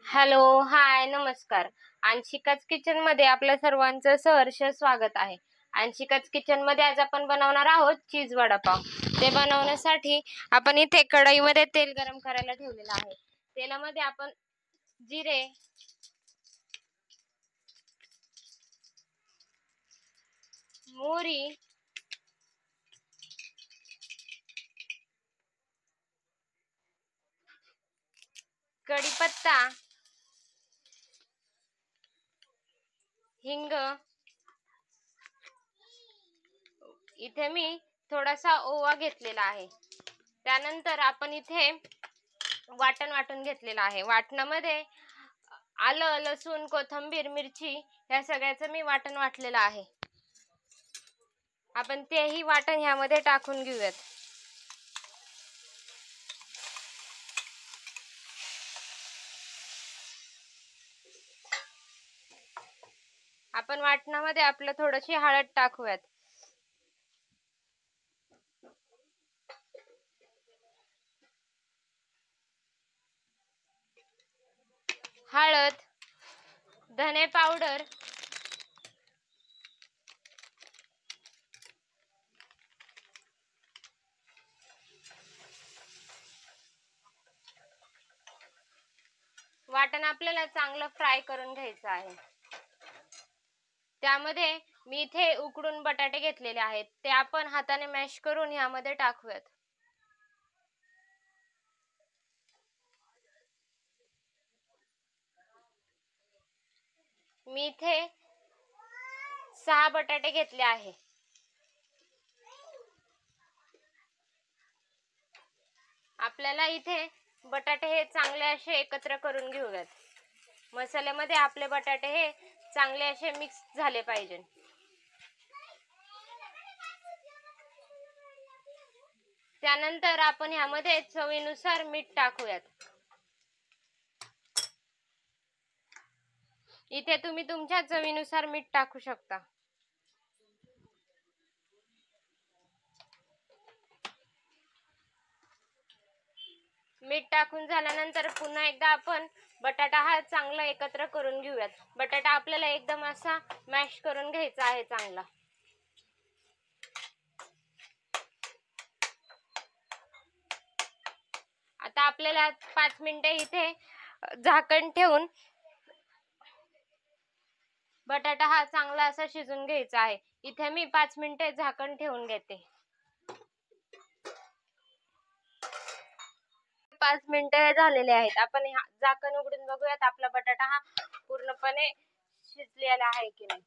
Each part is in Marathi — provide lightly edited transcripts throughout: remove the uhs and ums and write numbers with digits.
हॅलो, हाय, नमस्कार. अंशिकाच किचन मध्ये आपल्या सर्वांचं सहर्ष स्वागत आहे. अंशिकाच किचन मध्ये आज आपण बनवणार आहोत चीज वडापाव. ते बनवण्यासाठी आपण इथे कढईमध्ये तेल गरम करायला ठेवलेलं आहे. तेलामध्ये आपण जिरे, मोहरी, कढीपत्ता, हिंग, इथे मी थोडासा ओवा घेतलेला आहे. त्यानंतर आपण इथे वाटण वाटून घेतलेलं आहे. वाटणामध्ये आलं, लसूण, कोथिंबीर, मिरची या सगळ्याचं मी वाटण वाटलेलं आहे. आपण तेही वाटण ह्यामध्ये टाकून घेऊयात. आपण वाटणामध्ये आपलं थोडीशी हळद टाकूयात. हळद, धने पावडर, वाटण आपल्याला चांगलं फ्राय करून घ्यायचं आहे. त्यामध्ये मी इथे उकडून बटाटे घेतलेले आहेत, ते आपण हाताने मॅश करून ह्यामध्ये टाकूयात. मी इथे 6 बटाटे घेतले आहे. आपल्याला इथे बटाटे हे चांगले असे एकत्र करून घेऊयात. मसाल्यामध्ये आपले बटाटे हे चांगले असे मिक्स झाले पाहिजे. त्यानंतर आपण ह्यामध्ये चवीनुसार मीठ टाकूयात. इथे तुम्ही तुमच्या चवीनुसार मीठ टाकू शकता. मीठ टाकून झाल्यानंतर पुन्हा एकदा आपण बटाटा हा चांगला एकत्र करून घेऊयात. बटाटा आपल्याला एकदम असा मॅश करून घ्यायचा आहे चांगला. आता आपल्याला 5 मिनिटे इथे झाकण ठेवून बटाटा हा चांगला असा शिजून घ्यायचा आहे. इथे मी 5 मिनिटे झाकण ठेवून घेते. 5 मिनिटे झालेले आहेत. आपण झाकण उघडून बघूयात आपला बटाटा हा पूर्णपणे शिजलेला आहे की नाही.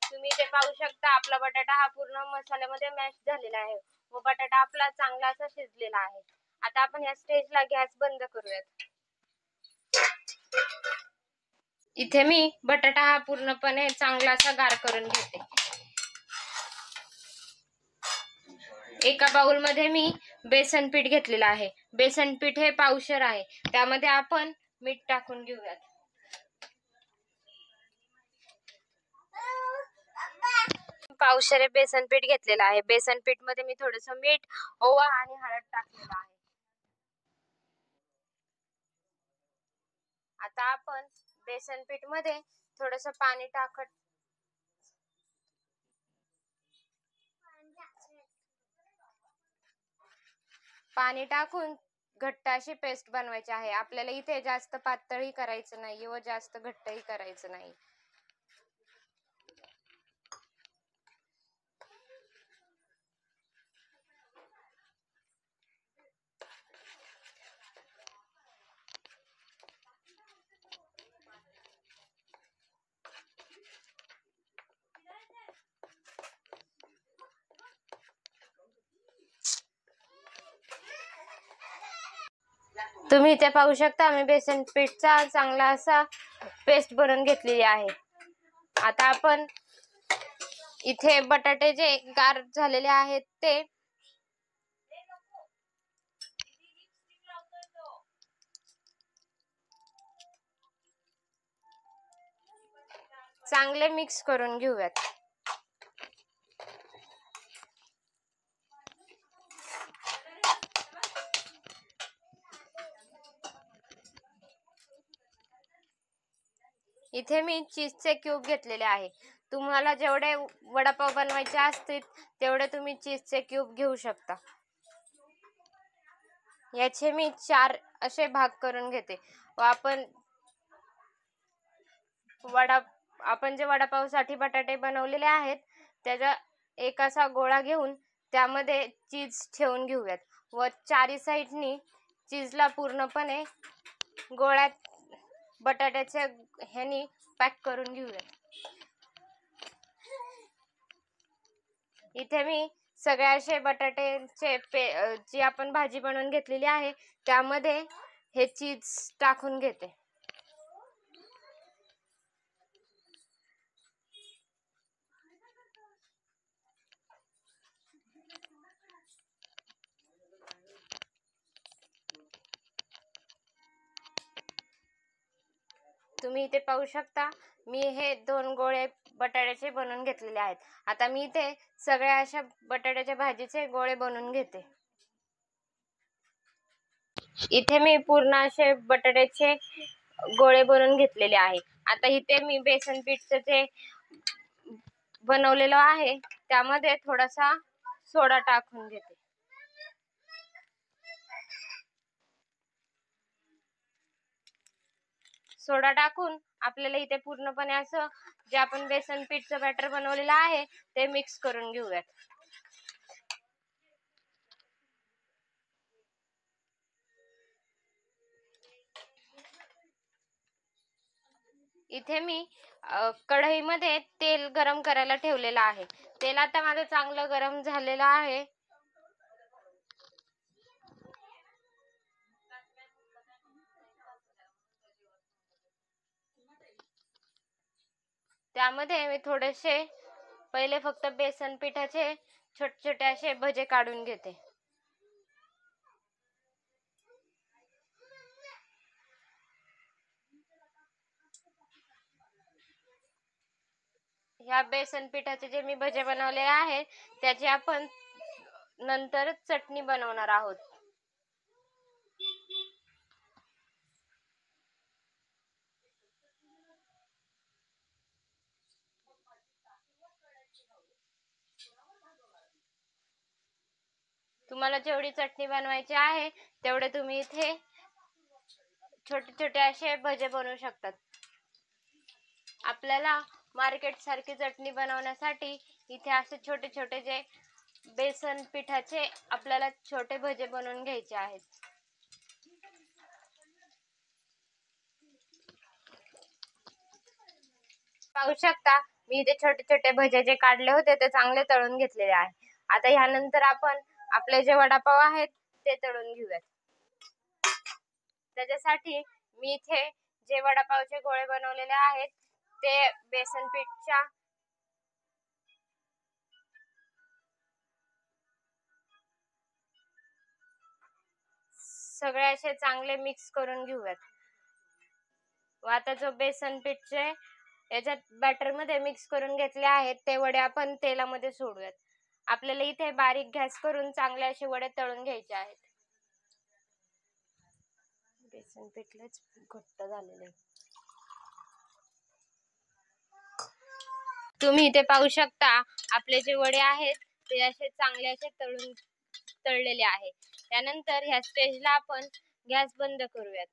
तुम्ही इथे पाहू शकता आपला बटाटा हा पूर्ण मसाल्यामध्ये मॅश झालेला आहे व बटाटा आपला चांगला असा शिजलेला आहे. आता आपण या स्टेजला गॅस बंद करूयात. इथे मी बटाटा हा पूर्णपणे चांगला असा गार करून घेते. एका बाउल मध्ये मी बेसन पीठ घेतलेलं आहे. बेसन पीठ हे पावशर आहे. त्यामध्ये आपण मीठ टाकून घेऊयात. पावशर बेसन पीठ घेतलेलं आहे. बेसन पीठ मध्ये मी थोडस मीठ, ओवा आणि हळद टाकलेलं आहे. आता आपण बेसन पीठ मध्ये थोडस पाणी टाकत पाणी टाकून घट्ट अशी पेस्ट बनवायची आहे. आपल्याला इथे जास्त पातळही करायचं नाही व जास्त घट्टही करायचं नाही. तुम्ही इथे पाहू शकता मी बेसन पीठचा चांगला असा पेस्ट बनवून घेतलेली आहे. आता आपण इथे बटाटे जे गार झालेले आहेत ते चांगले मिक्स करून घेऊयात. इथे मी चीजचे क्यूब घेतलेले आहे. तुम्हाला जेवढे वडापाव बनवायचे असतील तेवढे तुम्ही चीजचे क्यूब घेऊ शकता. याचे मी 4 असे भाग करून घेते व आपण जे वडापावसाठी बटाटे बनवलेले आहेत त्याचा एक असा गोळा घेऊन त्यामध्ये चीज ठेवून घेऊयात व चारी साईडनी चीजला पूर्णपणे गोळ्यात बटाट्याच्या ह्यानी पॅक करून घेऊयात. इथे मी सगळे असे बटाट्याचे जी आपण भाजी बनवून घेतलेली आहे त्यामध्ये हे चीज टाकून घेते. तुम्ही इथे पाहू शकता मी हे 2 गोळे बटाट्याचे बनवून घेतलेले आहेत. आता मी इथे सगळ्या अशा बटाट्याच्या भाजीचे गोळे बनवून घेते. इथे मी पूर्ण असे बटाट्याचे गोळे बनवून घेतलेले आहे. आता इथे मी बेसन पीठचं जे बनवलेलं आहे त्यामध्ये थोडासा सोडा टाकून घेते. सोडा टाकून आपल्याला इथे पूर्णपणे असं जे आपण बेसन पीठचं बॅटर बनवलेलं आहे ते मिक्स करून घेऊयात. इथे मी कढईमध्ये तेल गरम करायला ठेवलेलं आहे. तेल आता माझं चांगलं गरम झालेलं आहे. त्यामध्ये मी थोडेसे पहिले फक्त बेसन पिठाचे छोटे छोटे असे भजे काढून घेते. ह्या बेसन पिठाचे जे मी भजे बनवले आहेत त्याची आपण नंतर चटणी बनवणार आहोत. तुम्हाला जेवढी चटणी बनवायची आहे तेवढे तुम्ही इथे छोटे छोटे असे भजे बनवू शकतात. आपल्याला मार्केट सारखी चटणी बनवण्यासाठी इथे असे छोटे छोटे जे बेसन पिठाचे आपल्याला छोटे भजे बनवून घ्यायचे आहेत. पाहू शकता मी इथे छोटे छोटे भजे जे काढले होते ते चांगले तळून घेतलेले आहे. आता ह्यानंतर आपण आपले जे वडापाव आहेत ते तळून घेऊयात. त्याच्यासाठी मी इथे जे वडापावचे गोळे बनवलेले आहेत ते बेसन पीठच्या सगळे असे चांगले मिक्स करून घेऊयात. व आता जो बेसन पीठचे याच्यात बॅटर मध्ये मिक्स करून घेतले आहेत ते वडे आपण तेलामध्ये सोडूयात. आपल्याला इथे बारीक गॅस करून चांगले असे वडे तळून घ्यायचे आहेत. बेसन पीठच घट्ट झालेले. तुम्ही इथे पाहू शकता आपले जे वडे आहेत ते असे चांगले असे तळलेले आहे. त्यानंतर ह्या स्टेजला आपण गॅस बंद करूयात.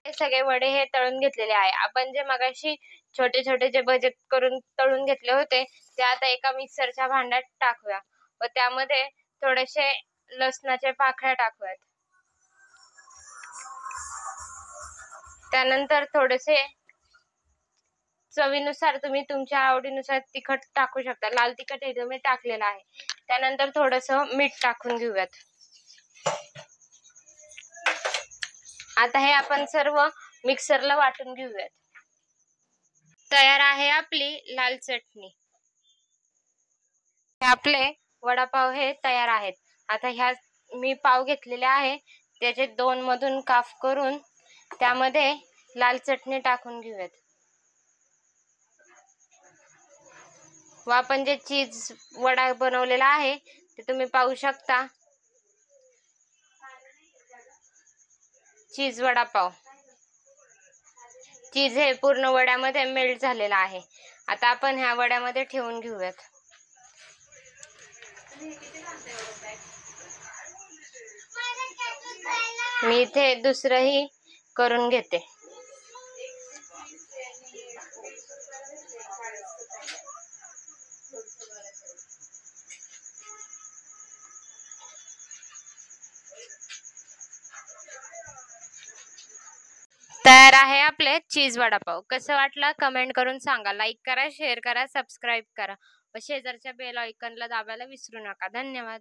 हे सगळे वडे हे तळून घेतलेले आहे. आपण जे मगाशी छोटे छोटे जे भजे करून तळून घेतले होते ते आता एका मिक्सरच्या भांड्यात टाकूया व त्यामध्ये थोडेसे लसणाचे पाकळ्या टाकूयात. त्यानंतर थोडेसे चवीनुसार तुम्ही तुमच्या आवडीनुसार तिखट टाकू शकता. लाल तिखट हे मी टाकलेलं आहे. त्यानंतर थोडंसं मीठ टाकून घेऊयात. आता हे आपण सर्व मिक्सरला वाटून घेऊयात. तयार आहे आपली लाल चटणी. आपले वडापाव हे तयार आहेत. आता ह्या मी पाव घेतलेले आहे त्याचे 2 मधून काप करून त्यामध्ये लाल चटणी टाकून घेऊयात. व आपण जे चीज वडा बनवलेला आहे ते तुम्ही पाहू शकता. चीज वडापाव चीज हे पूर्ण वड्यामध्ये मेल्ट झालेलं आहे. आता आपण ह्या वड्यामध्ये ठेवून घेऊयात. मी इथे दुसरंही करून घेते. तयार आहे आपले चीज वडापाव. कसं वाटलं कमेंट करून सांगा. लाईक करा, शेअर करा, सबस्क्राईब करा व शेजारच्या बेल आयकॉनला दाबायला विसरू नका. धन्यवाद.